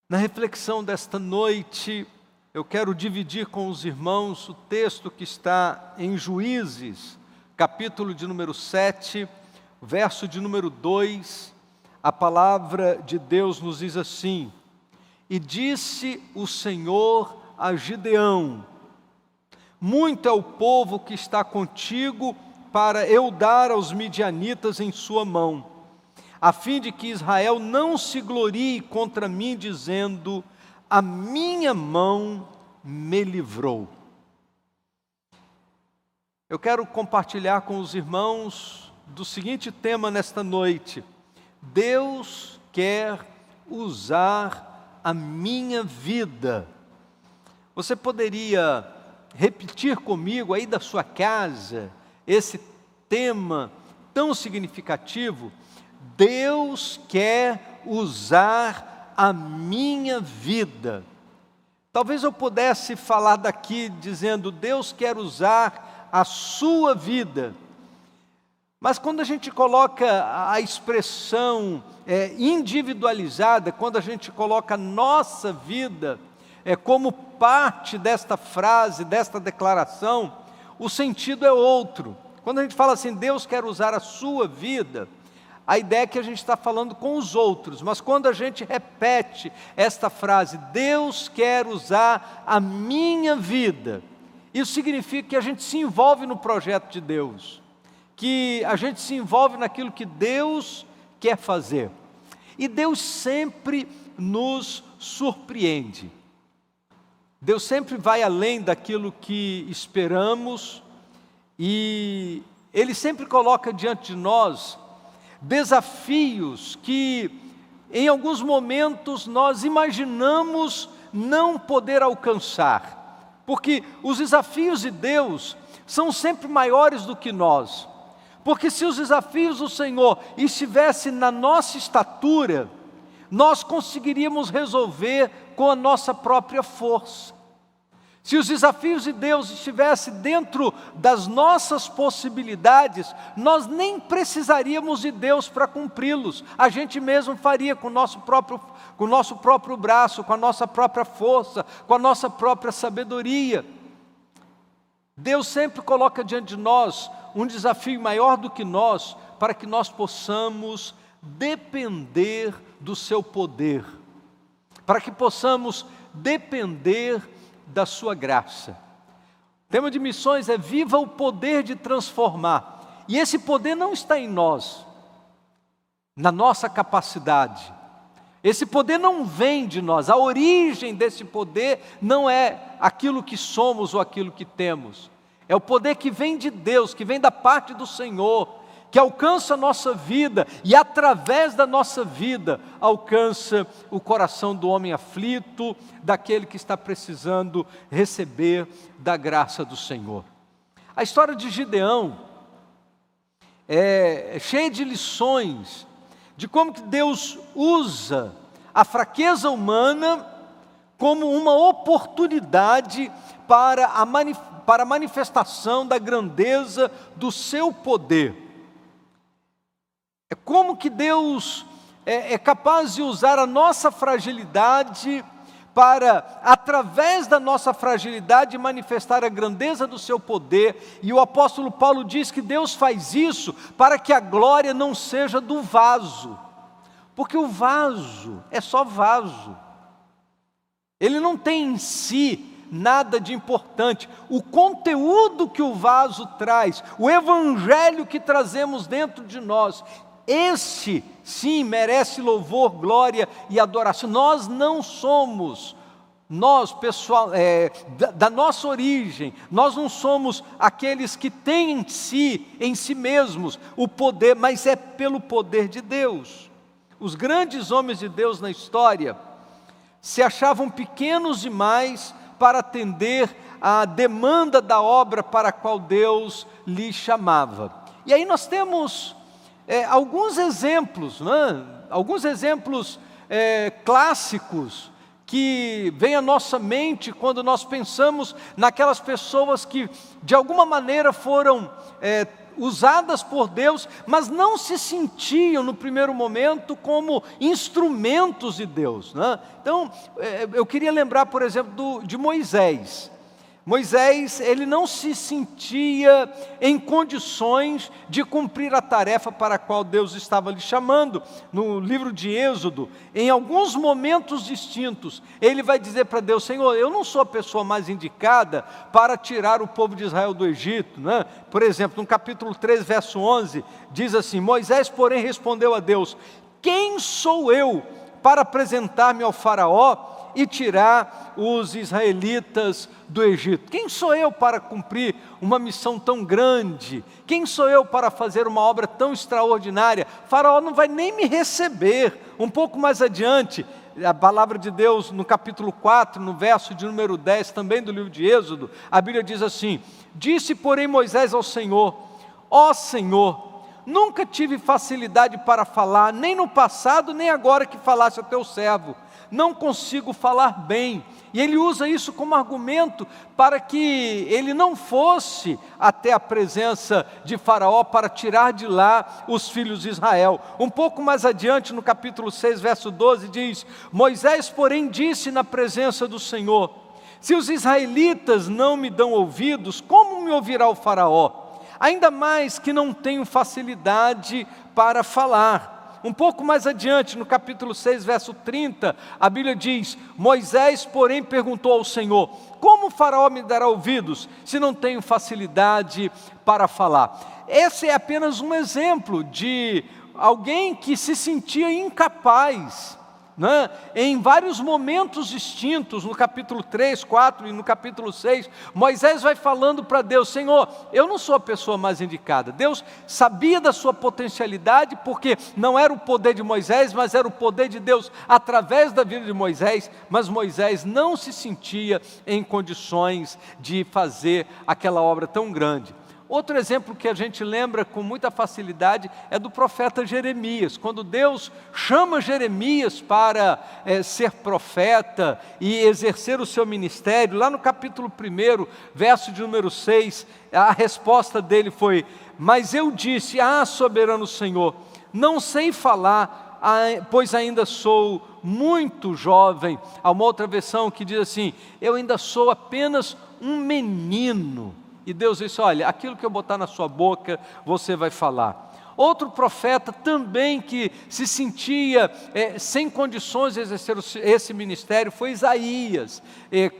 Na reflexão desta noite, eu quero dividir com os irmãos o texto que está em Juízes, capítulo de número 7, verso de número 2. A palavra de Deus nos diz assim: E disse o Senhor a Gideão: Muito é o povo que está contigo para eu dar aos midianitas em sua mão, a fim de que Israel não se glorie contra mim, dizendo: a minha mão me livrou. Eu quero compartilhar com os irmãos do seguinte tema nesta noite: Deus quer usar a minha vida. Você poderia repetir comigo aí da sua casa esse tema tão significativo? Deus quer usar a minha vida. Talvez eu pudesse falar daqui dizendo: Deus quer usar a sua vida. Mas quando a gente coloca a expressão individualizada, quando a gente coloca a nossa vida como parte desta frase, desta declaração, o sentido é outro. Quando a gente fala assim, Deus quer usar a sua vida, a ideia é que a gente está falando com os outros, mas quando a gente repete esta frase, Deus quer usar a minha vida, isso significa que a gente se envolve no projeto de Deus, que a gente se envolve naquilo que Deus quer fazer. E Deus sempre nos surpreende. Deus sempre vai além daquilo que esperamos e Ele sempre coloca diante de nós desafios que em alguns momentos nós imaginamos não poder alcançar, porque os desafios de Deus são sempre maiores do que nós, porque se os desafios do Senhor estivessem na nossa estatura, nós conseguiríamos resolver com a nossa própria força. Se os desafios de Deus estivessem dentro das nossas possibilidades, nós nem precisaríamos de Deus para cumpri-los. A gente mesmo faria com o nosso próprio braço, com a nossa própria força, com a nossa própria sabedoria. Deus sempre coloca diante de nós um desafio maior do que nós, para que nós possamos depender do seu poder, para que possamos depender da sua graça. O tema de missões é: viva o poder de transformar. E esse poder não está em nós, na nossa capacidade. Esse poder não vem de nós. A origem desse poder não é aquilo que somos ou aquilo que temos. É o poder que vem de Deus, que vem da parte do Senhor, que alcança a nossa vida e através da nossa vida alcança o coração do homem aflito, daquele que está precisando receber da graça do Senhor. A história de Gideão é cheia de lições, de como que Deus usa a fraqueza humana como uma oportunidade para a manifestação da grandeza do seu poder. É como que Deus é capaz de usar a nossa fragilidade para, através da nossa fragilidade, manifestar a grandeza do seu poder. E o apóstolo Paulo diz que Deus faz isso para que a glória não seja do vaso, porque o vaso é só vaso, ele não tem em si nada de importante. O conteúdo que o vaso traz, o evangelho que trazemos dentro de nós, esse sim merece louvor, glória e adoração. Nós não somos, pessoal, da nossa origem, nós não somos aqueles que têm em si mesmos o poder, mas é pelo poder de Deus. Os grandes homens de Deus na história se achavam pequenos demais para atender à demanda da obra para a qual Deus lhes chamava. E aí nós temos alguns exemplos, alguns exemplos clássicos que vêm à nossa mente quando nós pensamos naquelas pessoas que de alguma maneira foram usadas por Deus, mas não se sentiam no primeiro momento como instrumentos de Deus, né? Então, eu queria lembrar, por exemplo, de Moisés. Moisés, ele não se sentia em condições de cumprir a tarefa para a qual Deus estava lhe chamando. No livro de Êxodo, em alguns momentos distintos, ele vai dizer para Deus: Senhor, eu não sou a pessoa mais indicada para tirar o povo de Israel do Egito, né? Por exemplo, no capítulo 3, verso 11, diz assim: Moisés, porém, respondeu a Deus: quem sou eu para apresentar-me ao faraó e tirar os israelitas do Egito? Quem sou eu para cumprir uma missão tão grande? Quem sou eu para fazer uma obra tão extraordinária? Faraó não vai nem me receber. Um pouco mais adiante, a palavra de Deus no capítulo 4, no verso de número 10, também do livro de Êxodo, a Bíblia diz assim: disse, porém, Moisés ao Senhor: ó Senhor, nunca tive facilidade para falar, nem no passado, nem agora que falasse ao teu servo. Não consigo falar bem. E ele usa isso como argumento para que ele não fosse até a presença de Faraó para tirar de lá os filhos de Israel. Um pouco mais adiante, no capítulo 6, verso 12, diz: Moisés, porém, disse na presença do Senhor: se os israelitas não me dão ouvidos, como me ouvirá o Faraó? Ainda mais que não tenho facilidade para falar. Um pouco mais adiante, no capítulo 6, verso 30, a Bíblia diz: Moisés, porém, perguntou ao Senhor: como o Faraó me dará ouvidos, se não tenho facilidade para falar? Esse é apenas um exemplo de alguém que se sentia incapaz, né? Em vários momentos distintos, no capítulo 3, 4 e no capítulo 6, Moisés vai falando para Deus: Senhor, eu não sou a pessoa mais indicada. Deus sabia da sua potencialidade, porque não era o poder de Moisés, mas era o poder de Deus através da vida de Moisés, mas Moisés não se sentia em condições de fazer aquela obra tão grande. Outro exemplo que a gente lembra com muita facilidade é do profeta Jeremias. Quando Deus chama Jeremias para ser profeta e exercer o seu ministério, lá no capítulo 1, verso de número 6, a resposta dele foi: mas eu disse, soberano Senhor, não sei falar, pois ainda sou muito jovem. Há uma outra versão que diz assim: eu ainda sou apenas um menino. E Deus disse: olha, aquilo que eu botar na sua boca, você vai falar. Outro profeta também que se sentia sem condições de exercer esse ministério foi Isaías.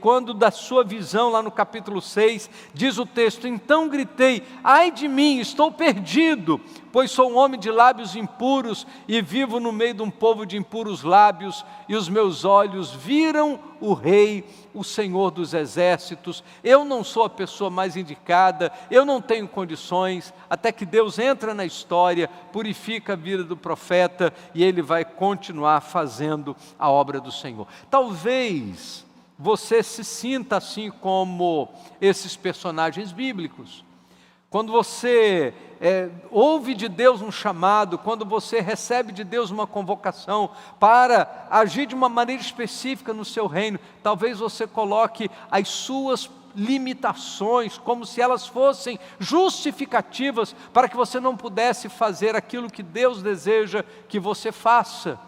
Quando da sua visão, lá no capítulo 6, diz o texto: então gritei, ai de mim, estou perdido, pois sou um homem de lábios impuros e vivo no meio de um povo de impuros lábios, e os meus olhos viram o Rei, o Senhor dos exércitos. Eu não sou a pessoa mais indicada, eu não tenho condições, até que Deus entra na história, purifica a vida do profeta, e ele vai continuar fazendo a obra do Senhor. Talvez você se sinta assim como esses personagens bíblicos. Quando você ouve de Deus um chamado, quando você recebe de Deus uma convocação para agir de uma maneira específica no seu reino, talvez você coloque as suas limitações como se elas fossem justificativas para que você não pudesse fazer aquilo que Deus deseja que você faça.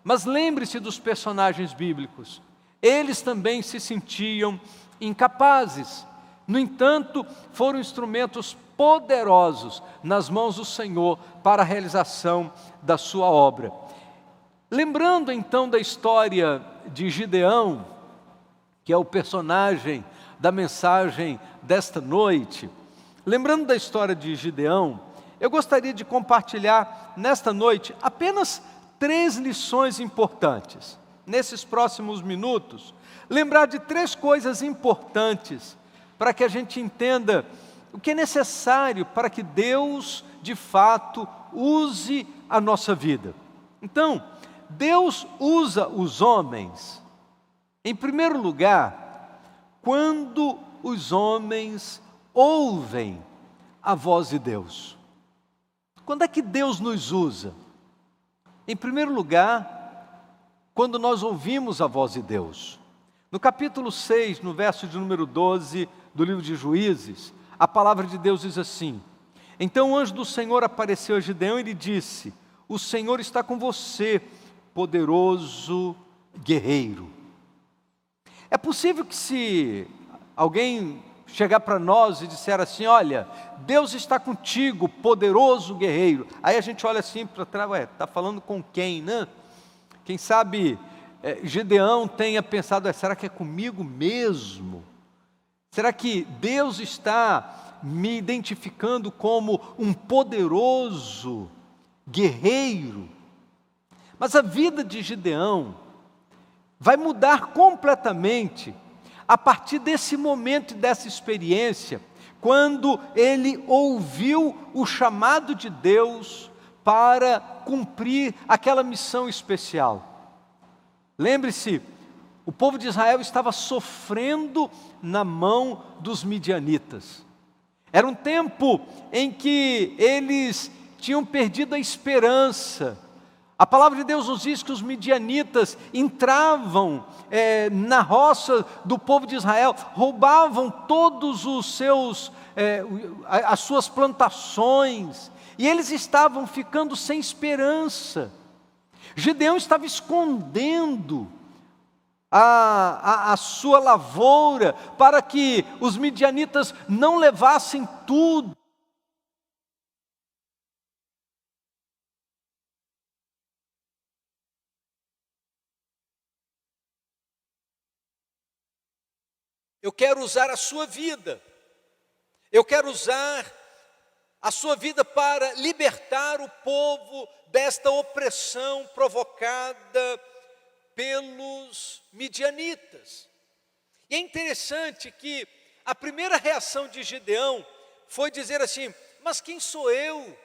Mas lembre-se dos personagens bíblicos. Eles também se sentiam incapazes. No entanto, foram instrumentos poderosos nas mãos do Senhor para a realização da sua obra. Lembrando então da história de Gideão, que é o personagem da mensagem desta noite, lembrando da história de Gideão, eu gostaria de compartilhar nesta noite apenas 3 lições importantes. Nesses próximos minutos, lembrar de 3 coisas importantes para que a gente entenda o que é necessário para que Deus, de fato, use a nossa vida. Então, Deus usa os homens, em primeiro lugar, quando os homens ouvem a voz de Deus. Quando é que Deus nos usa? Em primeiro lugar, quando nós ouvimos a voz de Deus. No capítulo 6, no verso de número 12 do livro de Juízes, a palavra de Deus diz assim: Então o anjo do Senhor apareceu a Gideão e lhe disse: o Senhor está com você, poderoso guerreiro. É possível que, se alguém chegar para nós e disser assim: olha, Deus está contigo, poderoso guerreiro, aí a gente olha assim para trás: ué, está falando com quem, né? Quem sabe Gideão tenha pensado: será que é comigo mesmo? Será que Deus está me identificando como um poderoso guerreiro? Mas a vida de Gideão vai mudar completamente a partir desse momento e dessa experiência, quando ele ouviu o chamado de Deus para cumprir aquela missão especial. Lembre-se, o povo de Israel estava sofrendo na mão dos midianitas. Era um tempo em que eles tinham perdido a esperança. A palavra de Deus nos diz que os midianitas entravam na roça do povo de Israel, roubavam todos os seus, as suas plantações, e eles estavam ficando sem esperança. Gideão estava escondendo a sua lavoura para que os midianitas não levassem tudo. Eu quero usar a sua vida, eu quero usar a sua vida para libertar o povo desta opressão provocada pelos midianitas. E é interessante que a primeira reação de Gideão foi dizer assim: mas quem sou eu?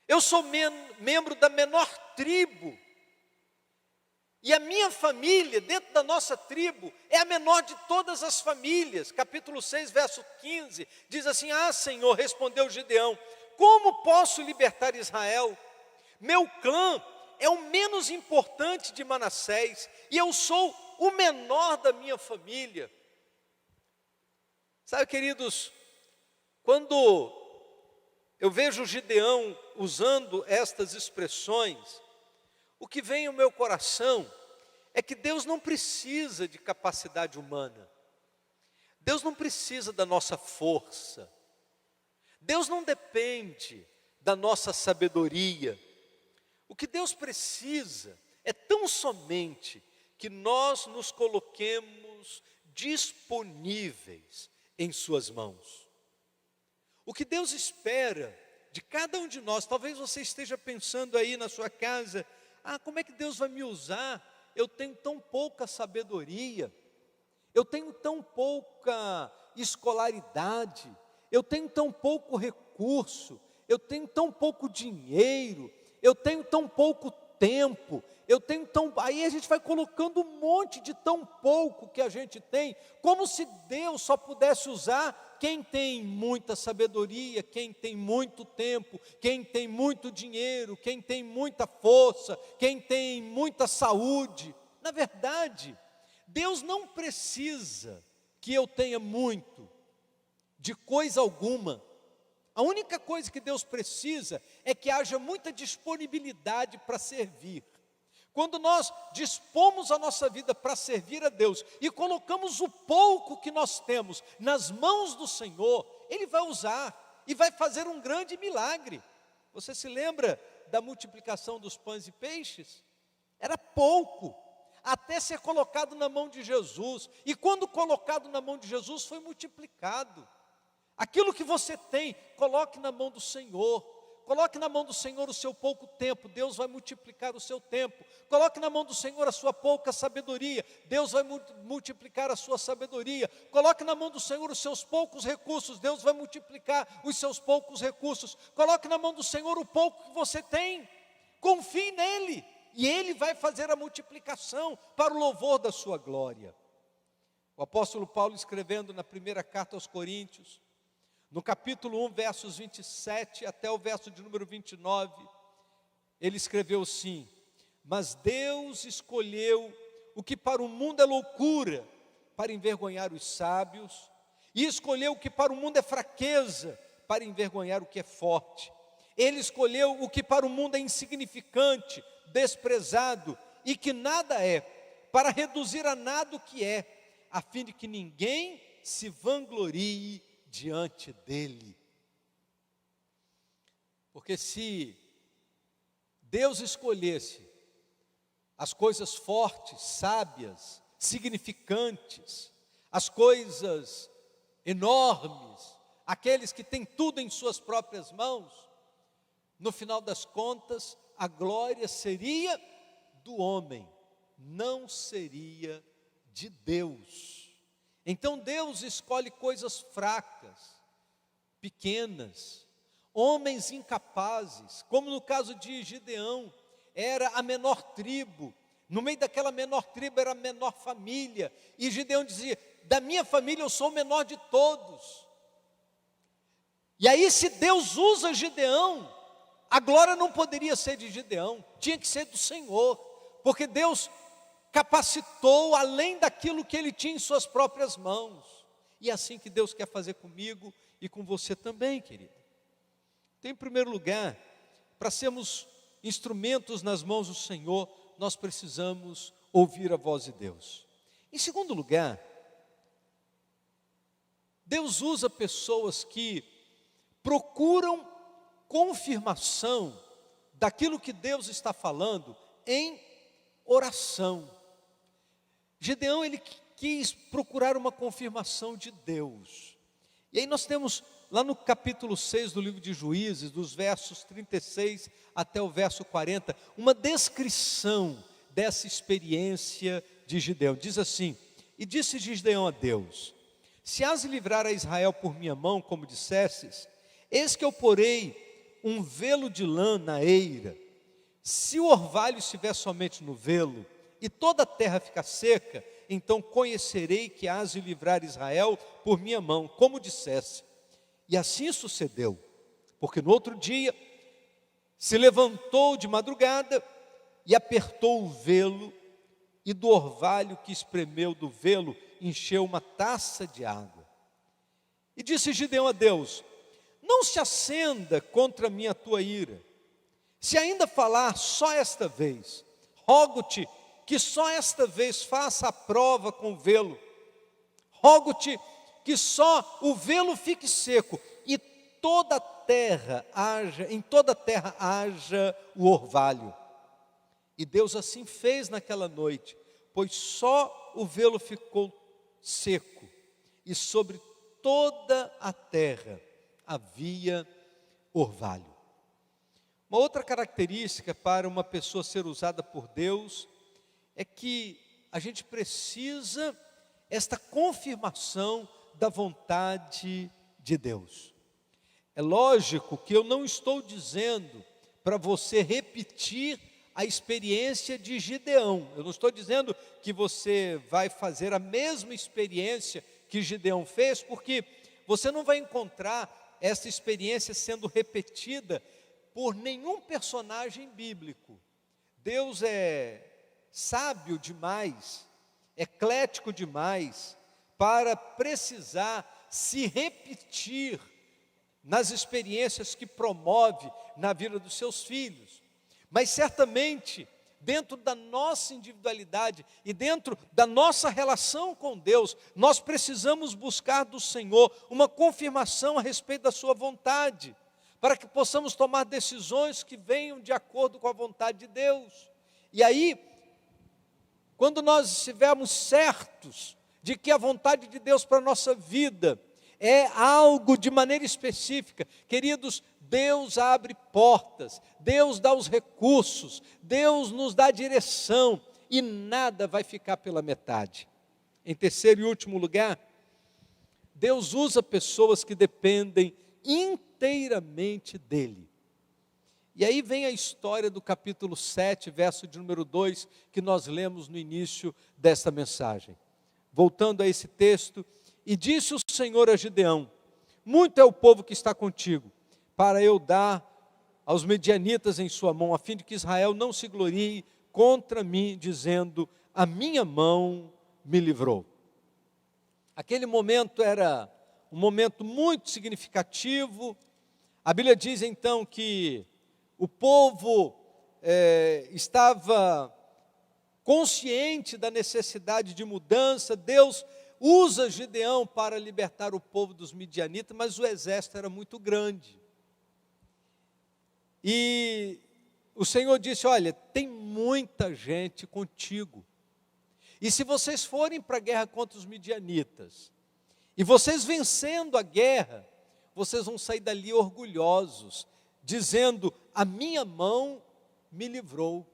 Eu sou membro da menor tribo. E a minha família, dentro da nossa tribo, é a menor de todas as famílias. Capítulo 6, verso 15, diz assim: ah, Senhor, respondeu Gideão, como posso libertar Israel? Meu clã é o menos importante de Manassés, e eu sou o menor da minha família. Sabe, queridos, quando eu vejo Gideão usando estas expressões, o que vem ao meu coração é que Deus não precisa de capacidade humana. Deus não precisa da nossa força. Deus não depende da nossa sabedoria. O que Deus precisa é tão somente que nós nos coloquemos disponíveis em suas mãos. O que Deus espera de cada um de nós, talvez você esteja pensando aí na sua casa: ah, como é que Deus vai me usar? Eu tenho tão pouca sabedoria, eu tenho tão pouca escolaridade, eu tenho tão pouco recurso, eu tenho tão pouco dinheiro, eu tenho tão pouco tempo, eu tenho tão... Aí a gente vai colocando um monte de tão pouco que a gente tem, como se Deus só pudesse usar quem tem muita sabedoria, quem tem muito tempo, quem tem muito dinheiro, quem tem muita força, quem tem muita saúde. Na verdade, Deus não precisa que eu tenha muito, de coisa alguma. A única coisa que Deus precisa é que haja muita disponibilidade para servir. Quando nós dispomos a nossa vida para servir a Deus e colocamos o pouco que nós temos nas mãos do Senhor, Ele vai usar e vai fazer um grande milagre. Você se lembra da multiplicação dos pães e peixes? Era pouco, até ser colocado na mão de Jesus. E quando colocado na mão de Jesus, foi multiplicado. Aquilo que você tem, coloque na mão do Senhor. Coloque na mão do Senhor o seu pouco tempo, Deus vai multiplicar o seu tempo. Coloque na mão do Senhor a sua pouca sabedoria, Deus vai multiplicar a sua sabedoria. Coloque na mão do Senhor os seus poucos recursos, Deus vai multiplicar os seus poucos recursos. Coloque na mão do Senhor o pouco que você tem, confie nele, e Ele vai fazer a multiplicação para o louvor da sua glória. O apóstolo Paulo, escrevendo na primeira carta aos Coríntios, no capítulo 1, versos 27 até o verso de número 29, ele escreveu assim: mas Deus escolheu o que para o mundo é loucura, para envergonhar os sábios, e escolheu o que para o mundo é fraqueza, para envergonhar o que é forte. Ele escolheu o que para o mundo é insignificante, desprezado e que nada é, para reduzir a nada o que é, a fim de que ninguém se vanglorie diante dele. Porque se Deus escolhesse as coisas fortes, sábias, significantes, as coisas enormes, aqueles que têm tudo em suas próprias mãos, no final das contas, a glória seria do homem, não seria de Deus. Então Deus escolhe coisas fracas, pequenas, homens incapazes, como no caso de Gideão, era a menor tribo, no meio daquela menor tribo era a menor família, e Gideão dizia: da minha família eu sou o menor de todos. E aí, se Deus usa Gideão, a glória não poderia ser de Gideão, tinha que ser do Senhor, porque Deus capacitou além daquilo que ele tinha em suas próprias mãos. E é assim que Deus quer fazer comigo e com você também, querido. Então, em primeiro lugar, para sermos instrumentos nas mãos do Senhor, nós precisamos ouvir a voz de Deus. Em segundo lugar, Deus usa pessoas que procuram confirmação daquilo que Deus está falando em oração. Gideão, ele quis procurar uma confirmação de Deus. E aí nós temos lá no capítulo 6 do livro de Juízes, dos versos 36 até o verso 40, uma descrição dessa experiência de Gideão. Diz assim: e disse Gideão a Deus: se has de livrar a Israel por minha mão, como dissestes, eis que eu porei um velo de lã na eira. Se o orvalho estiver somente no velo, e toda a terra ficar seca, então conhecerei que has de livrar Israel por minha mão, como disseste. E assim sucedeu, porque no outro dia se levantou de madrugada e apertou o velo, e do orvalho que espremeu do velo encheu uma taça de água. E disse Gideão a Deus: não se acenda contra mim a tua ira, se ainda falar só esta vez, rogo-te que só esta vez faça a prova com o velo, rogo-te que só o velo fique seco, e em toda a terra haja o orvalho. E Deus assim fez naquela noite, pois só o velo ficou seco, e sobre toda a terra havia orvalho. Uma outra característica para uma pessoa ser usada por Deus é que a gente precisa esta confirmação da vontade de Deus. É lógico que eu não estou dizendo para você repetir a experiência de Gideão. Eu não estou dizendo que você vai fazer a mesma experiência que Gideão fez, porque você não vai encontrar essa experiência sendo repetida por nenhum personagem bíblico. Deus é sábio demais, eclético demais, para precisar se repetir nas experiências que promove na vida dos seus filhos. Mas certamente, dentro da nossa individualidade e dentro da nossa relação com Deus, nós precisamos buscar do Senhor uma confirmação a respeito da sua vontade, para que possamos tomar decisões que venham de acordo com a vontade de Deus. E aí, quando nós estivermos certos de que a vontade de Deus para a nossa vida é algo de maneira específica, queridos, Deus abre portas, Deus dá os recursos, Deus nos dá a direção, e nada vai ficar pela metade. Em terceiro e último lugar, Deus usa pessoas que dependem inteiramente dEle. E aí vem a história do capítulo 7, verso de número 2, que nós lemos no início desta mensagem. Voltando a esse texto: e disse o Senhor a Gideão: muito é o povo que está contigo, para eu dar aos medianitas em sua mão, a fim de que Israel não se glorie contra mim, dizendo: a minha mão me livrou. Aquele momento era um momento muito significativo. A Bíblia diz então que o povo estava consciente da necessidade de mudança. Deus usa Gideão para libertar o povo dos midianitas, mas o exército era muito grande. E o Senhor disse: olha, tem muita gente contigo. E se vocês forem para a guerra contra os midianitas, e vocês vencendo a guerra, vocês vão sair dali orgulhosos, dizendo: a minha mão me livrou.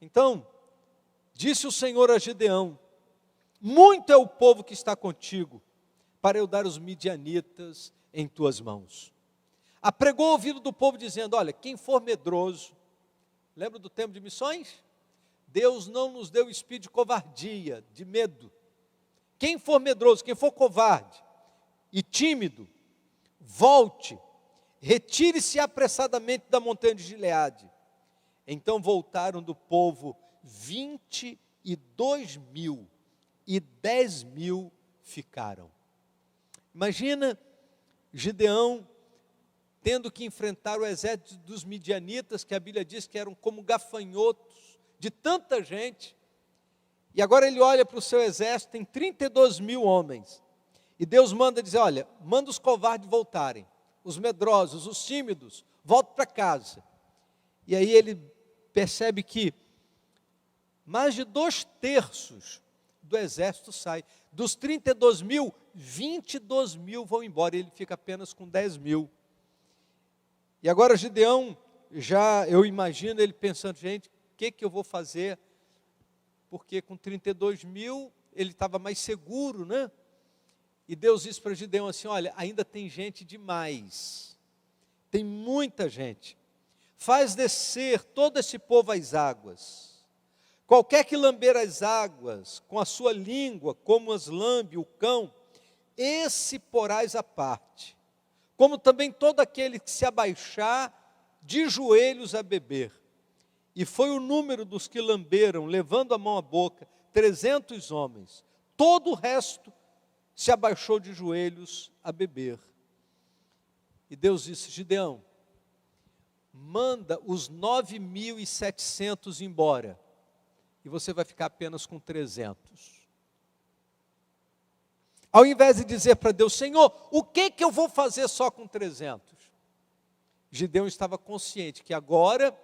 Então, disse o Senhor a Gideão: muito é o povo que está contigo, para eu dar os midianitas em tuas mãos. Apregou o ouvido do povo, dizendo: olha, quem for medroso, lembra do tempo de missões? Deus não nos deu espírito de covardia, de medo. Quem for medroso, quem for covarde e tímido, volte, retire-se apressadamente da montanha de Gileade. Então voltaram do povo 22.000, e 10.000 ficaram. Imagina Gideão tendo que enfrentar o exército dos midianitas, que a Bíblia diz que eram como gafanhotos, de tanta gente. E agora ele olha para o seu exército, tem 32.000 homens. E Deus manda dizer: olha, manda os covardes voltarem, os medrosos, os tímidos, voltem para casa. E aí ele percebe que mais de 2/3 do exército sai. Dos 32.000, 22.000 vão embora, e ele fica apenas com 10.000. E agora Gideão, eu imagino ele pensando: gente, o que eu vou fazer? Porque com 32.000 ele estava mais seguro, né? E Deus disse para Gideão assim: olha, ainda tem gente demais, tem muita gente. Faz descer todo esse povo às águas. Qualquer que lamber as águas com a sua língua, como as lambe o cão, esse porás à parte. Como também todo aquele que se abaixar de joelhos a beber. E foi o número dos que lamberam, levando a mão à boca, 300 homens. Todo o resto se abaixou de joelhos a beber. E Deus disse: Gideão, manda os 9.700 embora, e você vai ficar apenas com 300. Ao invés de dizer para Deus: Senhor, o que eu vou fazer só com 300? Gideão estava consciente que agora,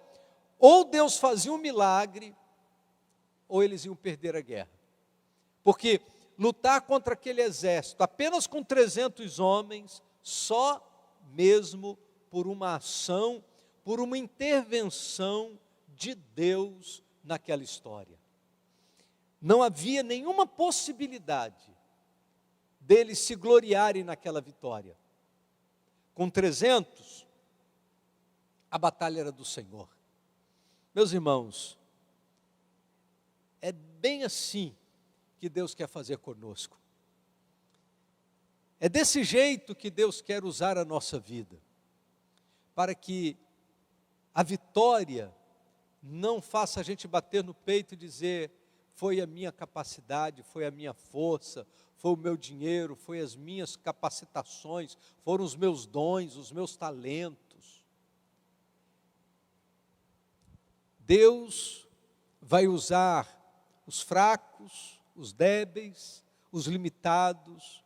ou Deus fazia um milagre, ou eles iam perder a guerra. Porque lutar contra aquele exército, apenas com 300 homens, só mesmo por uma ação, por uma intervenção de Deus naquela história. Não havia nenhuma possibilidade deles se gloriarem naquela vitória. Com 300, a batalha era do Senhor. Meus irmãos, é bem assim que Deus quer fazer conosco. É desse jeito que Deus quer usar a nossa vida, para que a vitória não faça a gente bater no peito e dizer: foi a minha capacidade, foi a minha força, foi o meu dinheiro, foi as minhas capacitações, foram os meus dons, os meus talentos. Deus vai usar os fracos, os débeis, os limitados,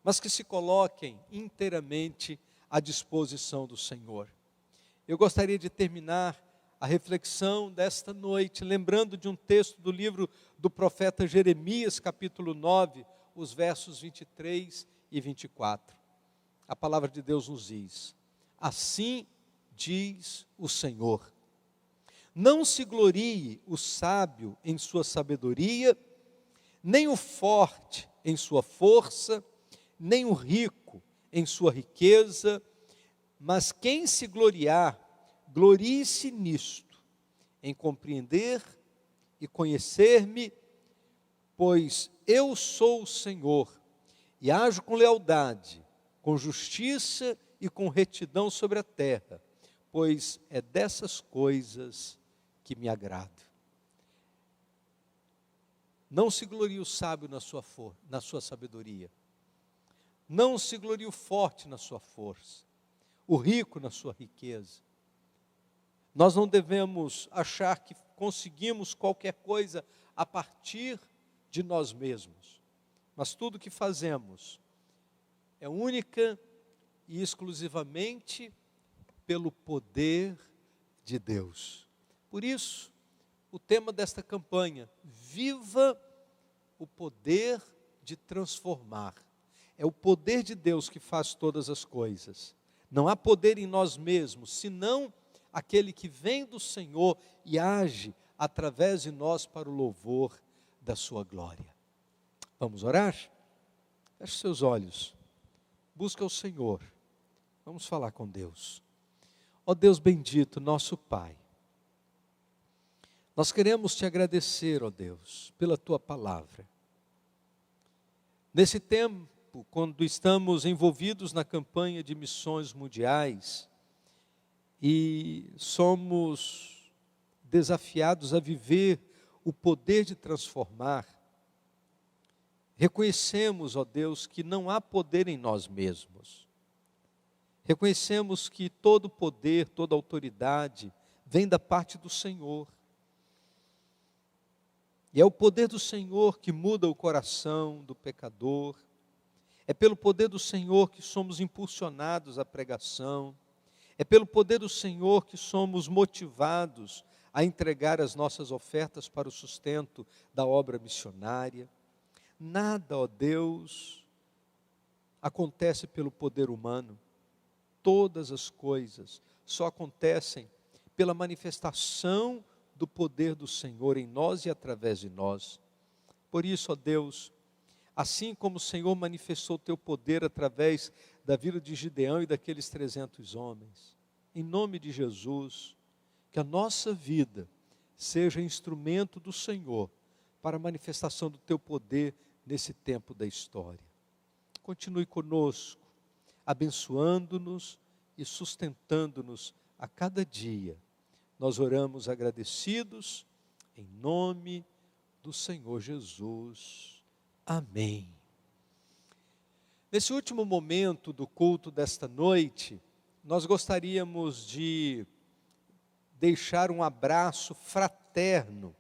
mas que se coloquem inteiramente à disposição do Senhor. Eu gostaria de terminar a reflexão desta noite, lembrando de um texto do livro do profeta Jeremias, capítulo 9, os versos 23 e 24. A palavra de Deus nos diz: assim diz o Senhor, não se glorie o sábio em sua sabedoria, nem o forte em sua força, nem o rico em sua riqueza, mas quem se gloriar, glorie-se nisto, em compreender e conhecer-me, pois eu sou o Senhor, e ajo com lealdade, com justiça e com retidão sobre a terra, pois é dessas coisas que me agrado. Não se glorie o sábio na sua sabedoria. Não se glorie o forte na sua força, o rico na sua riqueza. Nós não devemos achar que conseguimos qualquer coisa a partir de nós mesmos, mas tudo que fazemos é única e exclusivamente pelo poder de Deus. Por isso, o tema desta campanha, viva o poder de transformar. É o poder de Deus que faz todas as coisas. Não há poder em nós mesmos, senão aquele que vem do Senhor e age através de nós para o louvor da sua glória. Vamos orar? Feche seus olhos. Busca o Senhor. Vamos falar com Deus. Ó Deus bendito, nosso Pai. Nós queremos te agradecer, ó Deus, pela tua palavra. Nesse tempo, quando estamos envolvidos na campanha de missões mundiais e somos desafiados a viver o poder de transformar, reconhecemos, ó Deus, que não há poder em nós mesmos. Reconhecemos que todo poder, toda autoridade vem da parte do Senhor. E é o poder do Senhor que muda o coração do pecador. É pelo poder do Senhor que somos impulsionados à pregação. É pelo poder do Senhor que somos motivados a entregar as nossas ofertas para o sustento da obra missionária. Nada, ó Deus, acontece pelo poder humano. Todas as coisas só acontecem pela manifestação do poder do Senhor em nós e através de nós. Por isso, ó Deus, assim como o Senhor manifestou o teu poder através da vida de Gideão e daqueles 300 homens, em nome de Jesus, que a nossa vida seja instrumento do Senhor para a manifestação do teu poder nesse tempo da história. Continue conosco, abençoando-nos e sustentando-nos a cada dia. Nós oramos agradecidos em nome do Senhor Jesus. Amém. Nesse último momento do culto desta noite, nós gostaríamos de deixar um abraço fraterno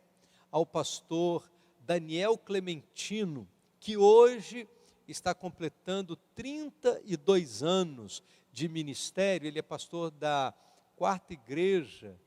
ao pastor Daniel Clementino, que hoje está completando 32 anos de ministério. Ele é pastor da 4ª igreja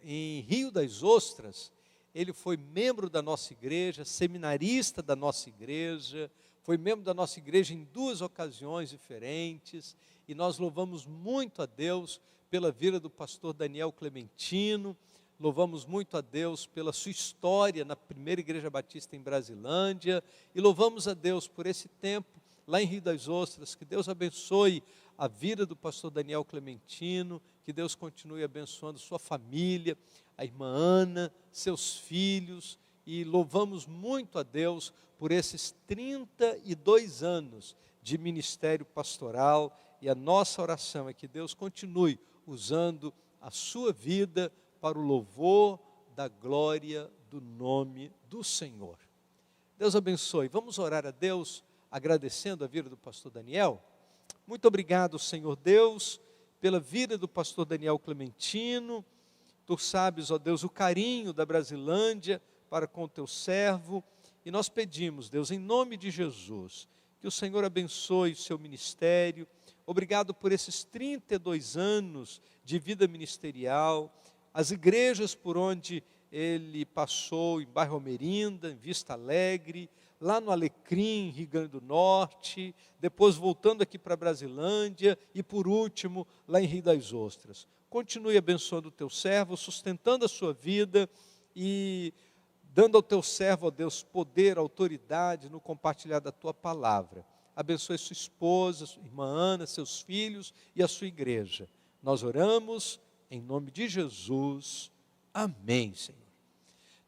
em Rio das Ostras. Ele foi membro da nossa igreja, seminarista da nossa igreja, foi membro da nossa igreja em 2 ocasiões diferentes, e nós louvamos muito a Deus pela vida do pastor Daniel Clementino, louvamos muito a Deus pela sua história na primeira igreja batista em Brasilândia, e louvamos a Deus por esse tempo lá em Rio das Ostras. Que Deus abençoe a vida do pastor Daniel Clementino, que Deus continue abençoando sua família, a irmã Ana, seus filhos, e louvamos muito a Deus por esses 32 anos de ministério pastoral, e a nossa oração é que Deus continue usando a sua vida para o louvor da glória do nome do Senhor. Deus abençoe. Vamos orar a Deus agradecendo a vida do pastor Daniel. Muito obrigado, Senhor Deus, pela vida do pastor Daniel Clementino. Tu sabes, ó Deus, o carinho da Brasilândia para com o teu servo, e nós pedimos, Deus, em nome de Jesus, que o Senhor abençoe o seu ministério. Obrigado por esses 32 anos de vida ministerial, as igrejas por onde ele passou, em Bairro Almerinda, em Vista Alegre, lá no Alecrim, Rio Grande do Norte, depois voltando aqui para Brasilândia e por último lá em Rio das Ostras. Continue abençoando o teu servo, sustentando a sua vida e dando ao teu servo, ó Deus, poder, autoridade no compartilhar da tua palavra. Abençoe sua esposa, sua irmã Ana, seus filhos e a sua igreja. Nós oramos em nome de Jesus. Amém, Senhor.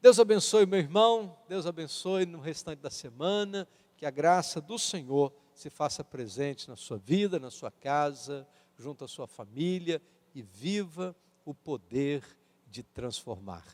Deus abençoe meu irmão, Deus abençoe no restante da semana, que a graça do Senhor se faça presente na sua vida, na sua casa, junto à sua família, e viva o poder de transformar.